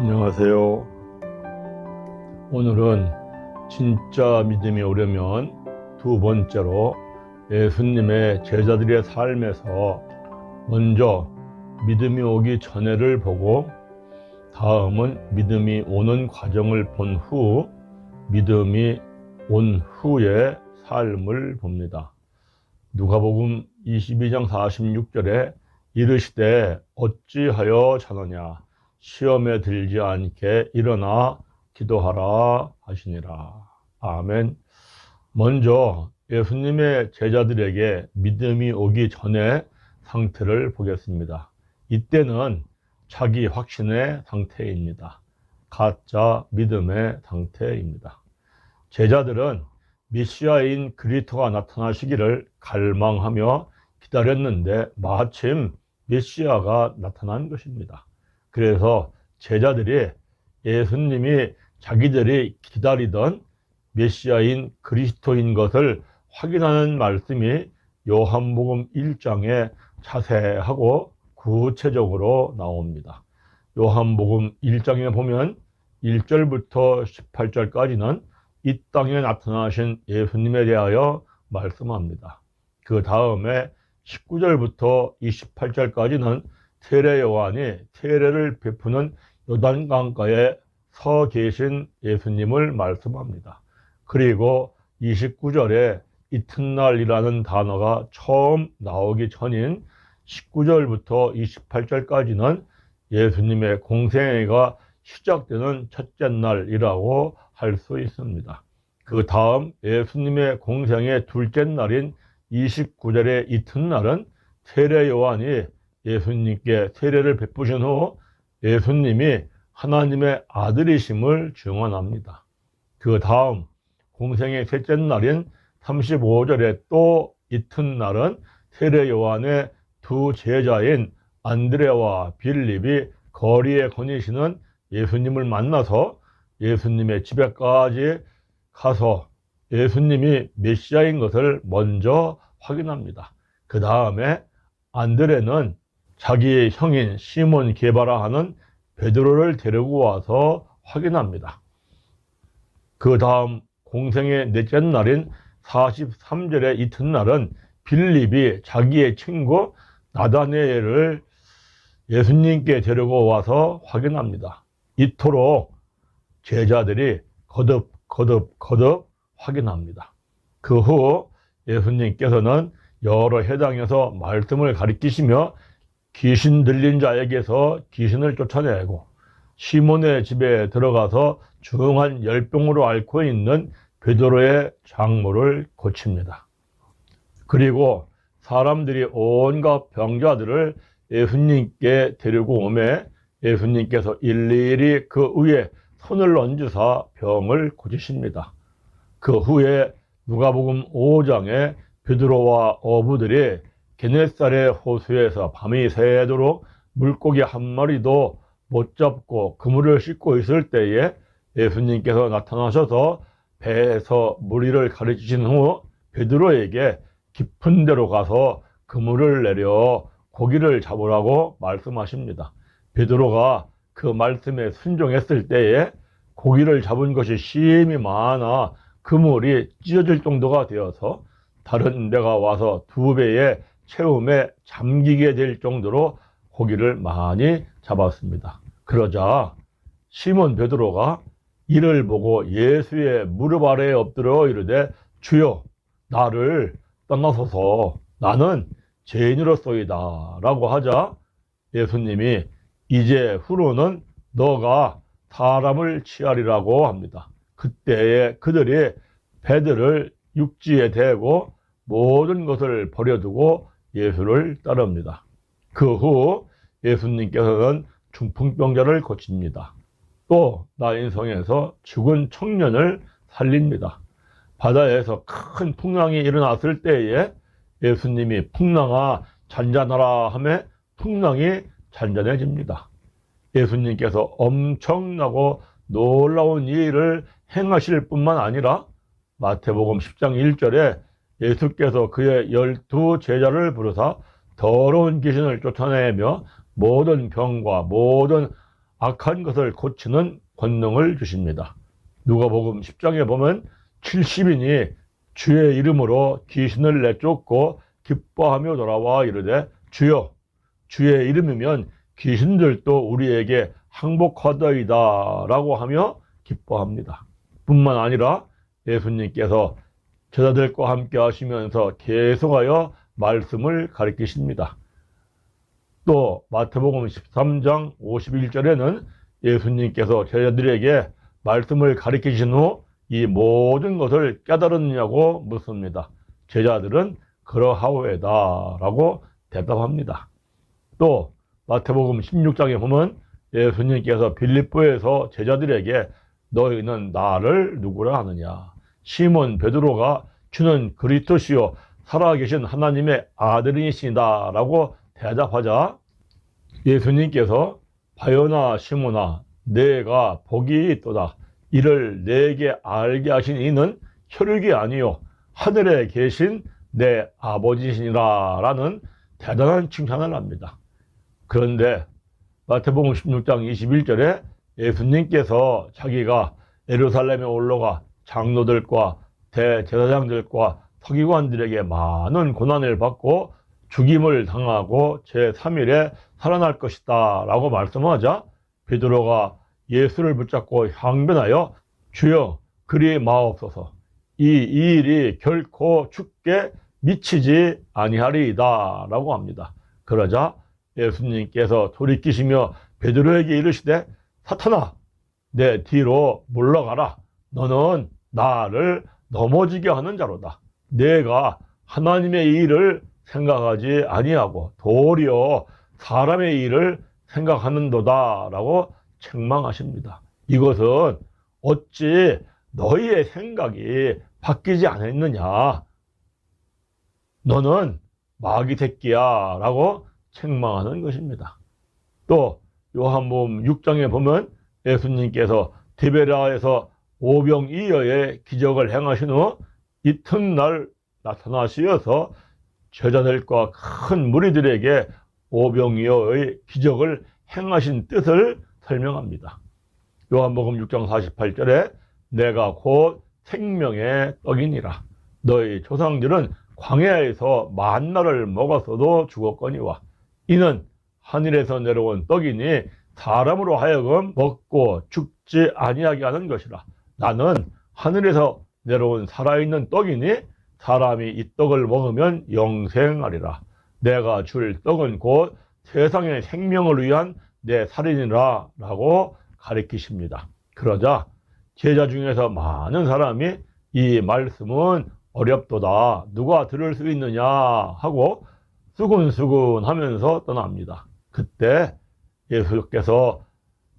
안녕하세요. 오늘은 진짜 믿음이 오려면 두 번째로 예수님의 제자들의 삶에서 먼저 믿음이 오기 전에를 보고 다음은 믿음이 오는 과정을 본 후 믿음이 온 후의 삶을 봅니다. 누가복음 22장 46절에 이르시되 어찌하여 자느냐 시험에 들지 않게 일어나 기도하라 하시니라. 아멘. 먼저 예수님의 제자들에게 믿음이 오기 전에 상태를 보겠습니다. 이때는 자기 확신의 상태입니다. 가짜 믿음의 상태입니다. 제자들은 메시아인 그리스도가 나타나시기를 갈망하며 기다렸는데 마침 메시아가 나타난 것입니다. 그래서 제자들이 예수님이 자기들이 기다리던 메시아인 그리스도인 것을 확인하는 말씀이 요한복음 1장에 자세하고 구체적으로 나옵니다. 요한복음 1장에 보면 1절부터 18절까지는 이 땅에 나타나신 예수님에 대하여 말씀합니다. 그 다음에 19절부터 28절까지는 세례 요한이 세례를 베푸는 요단강가에 서 계신 예수님을 말씀합니다. 그리고 29절에 이튿날이라는 단어가 처음 나오기 전인 19절부터 28절까지는 예수님의 공생애가 시작되는 첫째 날이라고 할 수 있습니다. 그 다음 예수님의 공생애 둘째 날인 29절의 이튿날은 세례 요한이 예수님께 세례를 베푸신 후 예수님이 하나님의 아들이심을 증언합니다. 그 다음 공생의 셋째 날인 35절에 또 이튿날은 세례 요한의 두 제자인 안드레와 빌립이 거리에 거니시는 예수님을 만나서 예수님의 집에까지 가서 예수님이 메시아인 것을 먼저 확인합니다. 그 다음에 안드레는 자기의 형인 시몬 게바라 하는 베드로를 데리고 와서 확인합니다. 그 다음 공생의 넷째 날인 43절의 이튿날은 빌립이 자기의 친구 나다네엘을 예수님께 데리고 와서 확인합니다. 이토록 제자들이 거듭 확인합니다. 그 후 예수님께서는 여러 회당에서 말씀을 가르치시며 귀신 들린 자에게서 귀신을 쫓아내고 시몬의 집에 들어가서 중한 열병으로 앓고 있는 베드로의 장모를 고칩니다. 그리고 사람들이 온갖 병자들을 예수님께 데리고 오매 예수님께서 일일이 그 위에 손을 얹으사 병을 고치십니다. 그 후에 누가복음 5장에 베드로와 어부들이 게네사렛 호수에서 밤이 새도록 물고기 한 마리도 못 잡고 그물을 씻고 있을 때에 예수님께서 나타나셔서 배에서 무리를 가르치신 후 베드로에게 깊은 데로 가서 그물을 내려 고기를 잡으라고 말씀하십니다. 베드로가 그 말씀에 순종했을 때에 고기를 잡은 것이 심히 많아 그물이 찢어질 정도가 되어서 다른 데가 와서 2배의 채움에 잠기게 될 정도로 고기를 많이 잡았습니다. 그러자 시몬 베드로가 이를 보고 예수의 무릎 아래에 엎드려 이르되 주여 나를 떠나소서 나는 죄인으로소이다 라고 하자 예수님이 이제 후로는 너가 사람을 취하리라고 합니다. 그때에 그들이 배들을 육지에 대고 모든 것을 버려두고 예수를 따릅니다. 그 후 예수님께서는 중풍병자를 고칩니다. 또 나인성에서 죽은 청년을 살립니다. 바다에서 큰 풍랑이 일어났을 때에 예수님이 풍랑아 잔잔하라 하매 풍랑이 잔잔해집니다. 예수님께서 엄청나고 놀라운 일을 행하실 뿐만 아니라 마태복음 10장 1절에 예수께서 그의 12 제자를 부르사 더러운 귀신을 쫓아내며 모든 병과 모든 악한 것을 고치는 권능을 주십니다. 누가복음 10장에 보면 70인이 주의 이름으로 귀신을 내쫓고 기뻐하며 돌아와 이르되 주여 주의 이름이면 귀신들도 우리에게 항복하더이다 라고 하며 기뻐합니다. 뿐만 아니라 예수님께서 제자들과 함께 하시면서 계속하여 말씀을 가르치십니다. 또 마태복음 13장 51절에는 예수님께서 제자들에게 말씀을 가르치신 후 이 모든 것을 깨달았느냐고 묻습니다. 제자들은 그러하오에다 라고 대답합니다. 또 마태복음 16장에 보면 예수님께서 빌립보에서 제자들에게 너희는 나를 누구라 하느냐, 시몬 베드로가 주는 그리스도시요 살아계신 하나님의 아들이시다 라고 대답하자 예수님께서 바요나 시몬아 내가 복이 있도다. 이를 내게 알게 하신 이는 혈육이 아니요 하늘에 계신 내 아버지시니라 라는 대단한 칭찬을 합니다. 그런데 마태복음 16장 21절에 예수님께서 자기가 예루살렘에 올라가 장로들과 대제사장들과 서기관들에게 많은 고난을 받고 죽임을 당하고 제3일에 살아날 것이다 라고 말씀하자 베드로가 예수를 붙잡고 항변하여 주여 그리 마옵소서 이 일이 결코 죽게 미치지 아니하리이다 라고 합니다. 그러자 예수님께서 돌이키시며 베드로에게 이르시되 사탄아 내 뒤로 물러가라. 너는 나를 넘어지게 하는 자로다. 내가 하나님의 일을 생각하지 아니하고 도리어 사람의 일을 생각하는도다 라고 책망하십니다. 이것은 어찌 너희의 생각이 바뀌지 않았느냐, 너는 마귀 새끼야 라고 책망하는 것입니다. 또 요한복음 6장에 보면 예수님께서 디베랴에서 오병이어의 기적을 행하신 후 이튿날 나타나시어서 제자들과 큰 무리들에게 오병이어의 기적을 행하신 뜻을 설명합니다. 요한복음 6장 48절에 내가 곧 생명의 떡이니라. 너희 조상들은 광야에서 만나를 먹었어도 죽었거니와 이는 하늘에서 내려온 떡이니 사람으로 하여금 먹고 죽지 아니하게 하는 것이라. 나는 하늘에서 내려온 살아있는 떡이니 사람이 이 떡을 먹으면 영생하리라. 내가 줄 떡은 곧 세상의 생명을 위한 내 살이니라 라고 가르치십니다. 그러자 제자 중에서 많은 사람이 이 말씀은 어렵도다. 누가 들을 수 있느냐 하고 수군수군 하면서 떠납니다. 그때 예수께서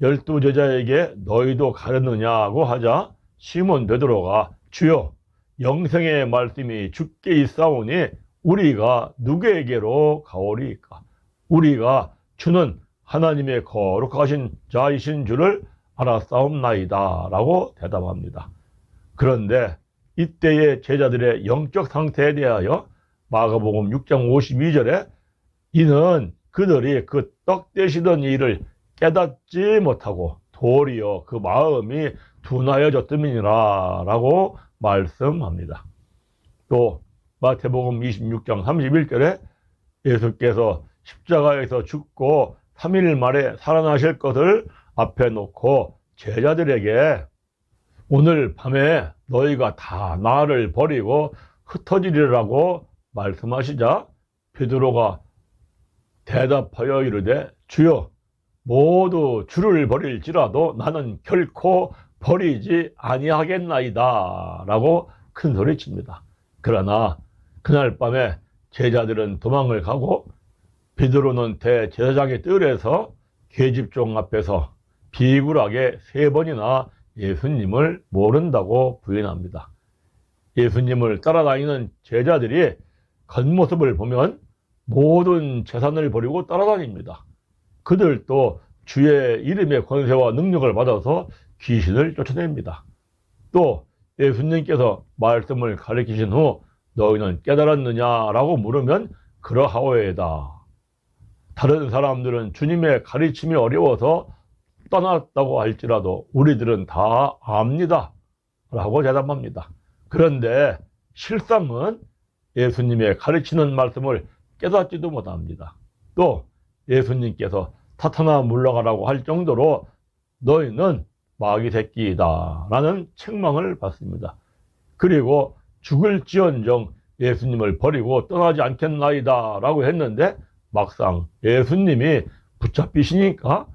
12제자에게 너희도 가렸느냐고 하자 시몬 베드로가 주여 영생의 말씀이 주께 있사오니 우리가 누구에게로 가오리이까? 우리가 주는 하나님의 거룩하신 자이신 줄을 알았사옵나이다 라고 대답합니다. 그런데 이때의 제자들의 영적 상태에 대하여 마가복음 6장 52절에 이는 그들이 그 떡 되시던 일을 깨닫지 못하고 도리어 그 마음이 둔하여졌음이니라 라고 말씀합니다. 또 마태복음 26장 31절에 예수께서 십자가에서 죽고 3일 만에 살아나실 것을 앞에 놓고 제자들에게 오늘 밤에 너희가 다 나를 버리고 흩어지리라고 말씀하시자 베드로가 대답하여 이르되 주여 모두 주를 버릴지라도 나는 결코 버리지 아니하겠나이다 라고 큰 소리칩니다. 그러나 그날 밤에 제자들은 도망을 가고 베드로는 대제사장의 뜰에서 계집종 앞에서 비굴하게 3번이나 예수님을 모른다고 부인합니다. 예수님을 따라다니는 제자들이 겉모습을 보면 모든 재산을 버리고 따라다닙니다. 그들도 주의 이름의 권세와 능력을 받아서 귀신을 쫓아냅니다. 또 예수님께서 말씀을 가르치신 후 너희는 깨달았느냐라고 물으면 그러하오에다. 다른 사람들은 주님의 가르침이 어려워서 떠났다고 할지라도 우리들은 다 압니다 라고 대답합니다. 그런데 실상은 예수님의 가르치는 말씀을 깨닫지도 못합니다. 또 예수님께서 사탄아 물러가라고 할 정도로 너희는 마귀 새끼이다 라는 책망을 받습니다. 그리고 죽을지언정 예수님을 버리고 떠나지 않겠나이다 라고 했는데 막상 예수님이 붙잡히시니까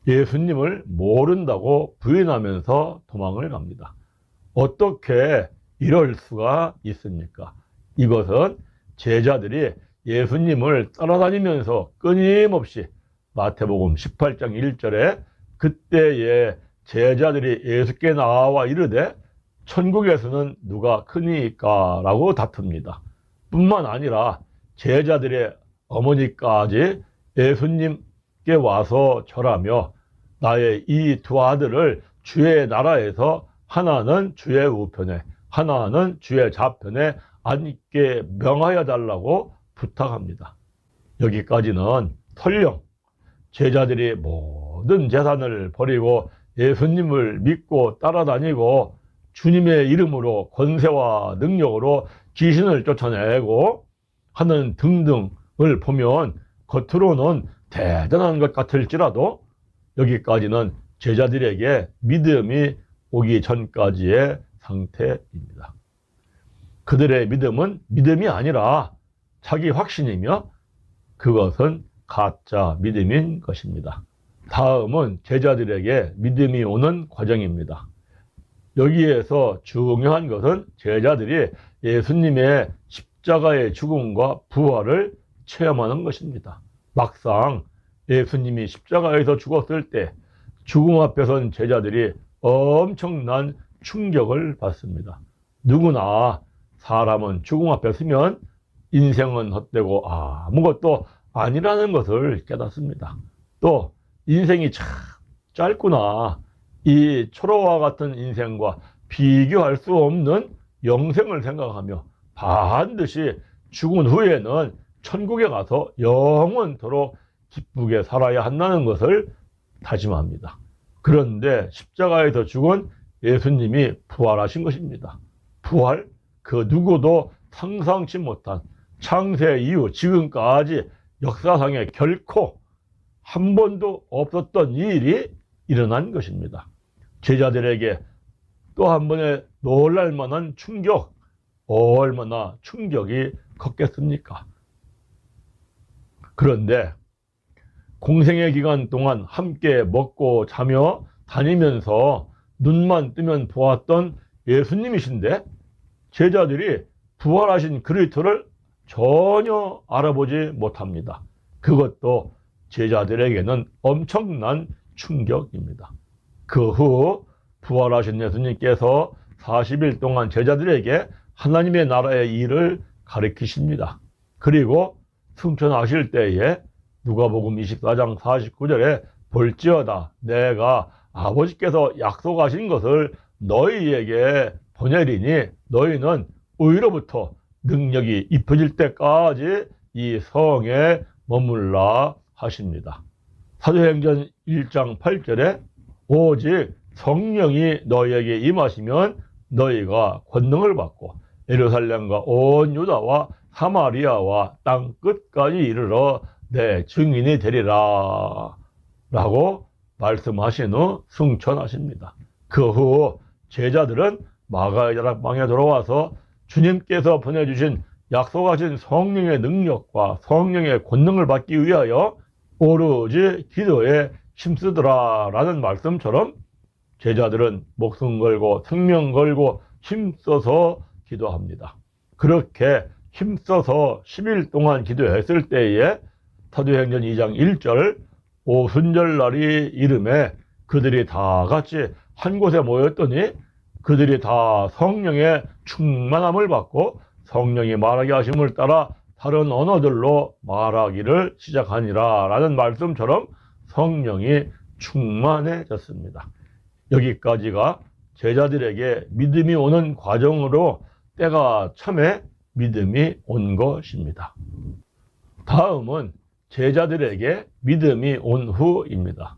예수님을 모른다고 부인하면서 도망을 갑니다. 어떻게 이럴 수가 있습니까? 이것은 제자들이 예수님을 따라다니면서 끊임없이 마태복음 18장 1절에 그때에 제자들이 예수께 나와 이르되 천국에서는 누가 크니까 라고 다툽니다. 뿐만 아니라 제자들의 어머니까지 예수님께 와서 절하며 나의 이 두 아들을 주의 나라에서 하나는 주의 우편에 하나는 주의 좌편에 앉게 명하여 달라고 부탁합니다. 여기까지는 설령 제자들이 모든 재산을 버리고 예수님을 믿고 따라다니고 주님의 이름으로 권세와 능력으로 귀신을 쫓아내고 하는 등등을 보면 겉으로는 대단한 것 같을지라도 여기까지는 제자들에게 믿음이 오기 전까지의 상태입니다. 그들의 믿음은 믿음이 아니라 자기 확신이며 그것은 가짜 믿음인 것입니다. 다음은 제자들에게 믿음이 오는 과정입니다. 여기에서 중요한 것은 제자들이 예수님의 십자가의 죽음과 부활을 체험하는 것입니다. 막상 예수님이 십자가에서 죽었을 때 죽음 앞에 선 제자들이 엄청난 충격을 받습니다. 누구나 사람은 죽음 앞에 서면 인생은 헛되고 아무것도 아니라는 것을 깨닫습니다. 또 인생이 참 짧구나. 이 초로와 같은 인생과 비교할 수 없는 영생을 생각하며 반드시 죽은 후에는 천국에 가서 영원토록 기쁘게 살아야 한다는 것을 다짐합니다. 그런데 십자가에서 죽은 예수님이 부활하신 것입니다. 부활? 그 누구도 상상치 못한 창세 이후 지금까지 역사상에 결코 한 번도 없었던 일이 일어난 것입니다. 제자들에게 또 한 번의 놀랄만한 충격, 얼마나 충격이 컸겠습니까? 그런데 공생의 기간 동안 함께 먹고 자며 다니면서 눈만 뜨면 보았던 예수님이신데 제자들이 부활하신 그리스도를 전혀 알아보지 못합니다. 그것도 제자들에게는 엄청난 충격입니다. 그 후 부활하신 예수님께서 40일 동안 제자들에게 하나님의 나라의 일을 가르치십니다. 그리고 승천하실 때에 누가복음 24장 49절에 볼지어다 내가 아버지께서 약속하신 것을 너희에게 보내리니 너희는 의로부터 능력이 입혀질 때까지 이 성에 머물라 하십니다. 사도행전 1장 8절에 오직 성령이 너희에게 임하시면 너희가 권능을 받고 예루살렘과 온 유다와 사마리아와 땅 끝까지 이르러 내 증인이 되리라 라고 말씀하신 후 승천하십니다. 그 후 제자들은 마가다락방에 돌아와서 주님께서 보내주신 약속하신 성령의 능력과 성령의 권능을 받기 위하여 오로지 기도에 힘쓰더라 라는 말씀처럼 제자들은 목숨 걸고 생명 걸고 힘써서 기도합니다. 그렇게 힘써서 10일 동안 기도했을 때에 사도행전 2장 1절 오순절날이 이름에 그들이 다 같이 한 곳에 모였더니 그들이 다 성령의 충만함을 받고 성령이 말하게 하심을 따라 다른 언어들로 말하기를 시작하니라 라는 말씀처럼 성령이 충만해졌습니다. 여기까지가 제자들에게 믿음이 오는 과정으로 때가 참에 믿음이 온 것입니다. 다음은 제자들에게 믿음이 온 후입니다.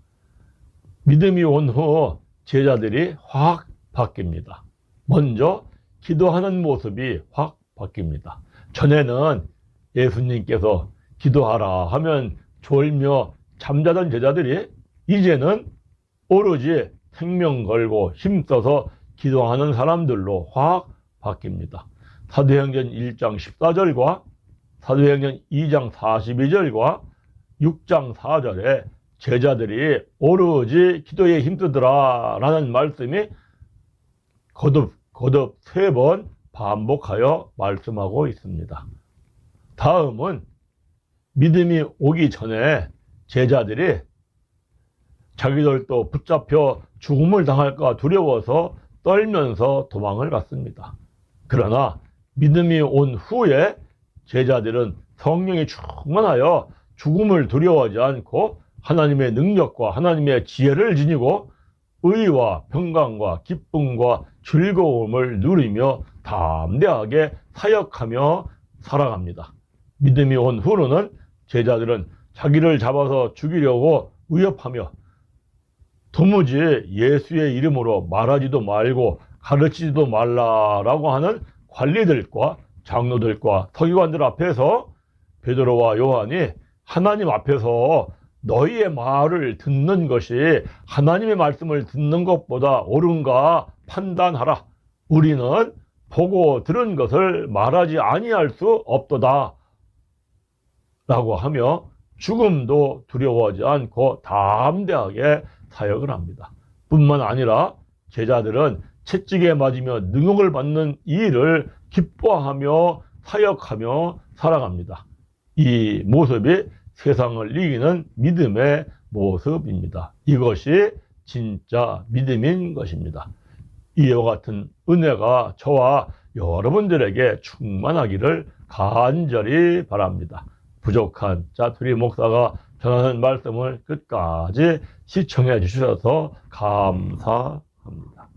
믿음이 온 후 제자들이 확 바뀝니다. 먼저 기도하는 모습이 확 바뀝니다. 전에는 예수님께서 기도하라 하면 졸며 잠자던 제자들이 이제는 오로지 생명 걸고 힘써서 기도하는 사람들로 확 바뀝니다. 사도행전 1장 14절과 사도행전 2장 42절과 6장 4절에 제자들이 오로지 기도에 힘쓰더라 라는 말씀이 거듭 3번 반복하여 말씀하고 있습니다. 다음은 믿음이 오기 전에 제자들이 자기들도 붙잡혀 죽음을 당할까 두려워서 떨면서 도망을 갔습니다. 그러나 믿음이 온 후에 제자들은 성령이 충만하여 죽음을 두려워하지 않고 하나님의 능력과 하나님의 지혜를 지니고 의와 평강과 기쁨과 즐거움을 누리며 담대하게 사역하며 살아갑니다. 믿음이 온 후로는 제자들은 자기를 잡아서 죽이려고 위협하며 도무지 예수의 이름으로 말하지도 말고 가르치지도 말라라고 하는 관리들과 장로들과 서기관들 앞에서 베드로와 요한이 하나님 앞에서 너희의 말을 듣는 것이 하나님의 말씀을 듣는 것보다 옳은가 판단하라. 우리는 보고 들은 것을 말하지 아니할 수 없도다 라고 하며 죽음도 두려워하지 않고 담대하게 사역을 합니다. 뿐만 아니라 제자들은 채찍에 맞으며 능욕을 받는 이 일을 기뻐하며 사역하며 살아갑니다. 이 모습이 세상을 이기는 믿음의 모습입니다. 이것이 진짜 믿음인 것입니다. 이와 같은 은혜가 저와 여러분들에게 충만하기를 간절히 바랍니다. 부족한 짜투리 목사가 전하는 말씀을 끝까지 시청해 주셔서 감사합니다.